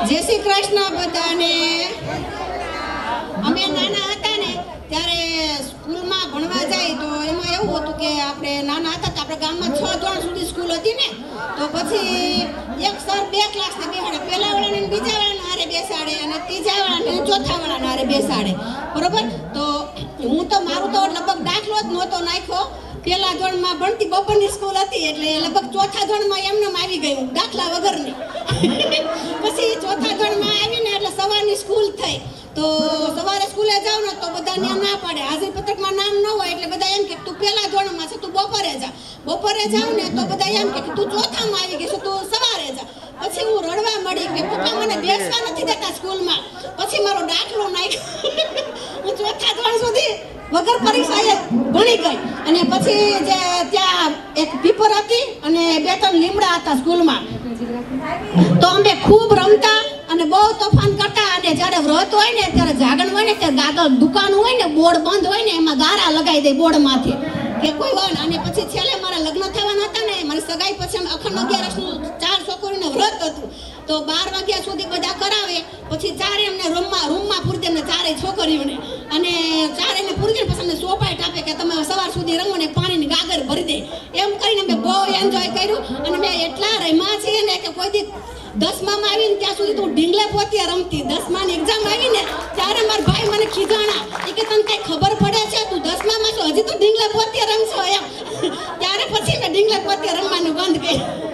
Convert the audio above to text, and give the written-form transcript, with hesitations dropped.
જય શ્રી કૃષ્ણ બધાને। અમે નાના હતા ને ત્યારે સ્કૂલમાં ભણવા જાય તો એમાં એવું હતું કે આપણે નાના હતા તો આપણા ગામમાં 6 ધોરણ સુધી સ્કૂલ હતી ને, તો પછી એક સર 2 ક્લાસને બેસાડે, પહેલા વાળાને બીજા વાળાને હારે બેસાડે અને ત્રીજા વાળાને ચોથા વાળાને હારે બેસાડે, બરોબર। તો હું તો મારું તો લગભગ દાખલો જ નહોતો નાખ્યો। પહેલા ધોરણમાં ભણતી બપોરની સ્કૂલ હતી એટલે લગભગ ચોથા ધોરણમાં એમને આવી ગયું દાખલા વગરની। પછી ચોથા ધોરણમાં આવીને એટલે સવારની સ્કૂલ થઈ, તો સવારે સ્કૂલે જાવ ને તો બધા ના પાડે, હાજરી પત્રકમાં નામ ન હોય એટલે બધા એમ કે તું પહેલા ધોરણમાં છે, તું બપોરે જા। બપોરે જાવ ને તો બધા એમ કે તું ચોથામાં આવી ગઈ છે, તું સવારે જા। પછી હું રડવા મળી કે પપ્પા મને બેસવા નથી દેતા સ્કૂલમાં। પછી મારો દાખલો નાખ્યો। હું ચોથા ધોરણ સુધી વગર પરીક્ષાએ ભણી ગઈ, અને પછી જે ત્યાં એક પીપર હતી અને 2-3 લીમડા હતા સ્કૂલમાં, તો અમે ખૂબ રમતા અને બહુ તોફાન કરતા। અને જ્યારે વ્રત હોય ને ત્યારે જાગરણ હોય ને ત્યારે ગાગળ દુકાન હોય ને બોર્ડ બંધ હોય ને એમાં ગારા લગાવી દે બોર્ડમાંથી કે કોઈ હોય ને। અને પછી છેલ્લે મારા લગ્ન થવાના હતા ને, મારી સગાઈ પછી અખંડ 11નું 4 છોકરીનું વ્રત હતું, તો 12 વાગ્યા સુધી બધા કરાવે, પછી ચારે એમને રૂમમાં પૂરી દે, 4 છોકરીઓને, અને ચારેને પૂરી દે પછી અમને સોપાઈટ આપે કે તમે સવાર સુધી રમો ને પાણીની ગાગર ભરી દે। એમ કરીને મેં બહુ એન્જોય કર્યું અને મેં એટલા રમ્યા છીએ ને કે કોઈ દી 10મામાં આવીને ત્યાં સુધી તું ઢીંગલે પોતિયા રમતી। 10માની એક્ઝામ આવીને ત્યારે મારા ભાઈ મને ખીજાણા કે તને કઈ ખબર પડે છે, તું 10મામાં છો હજી તું ઢીંગલે પોતિયા રમશો એમ। ત્યારે પછી મેં ઢીંગલે પોતિયા રમવાનું બંધ કર્યું।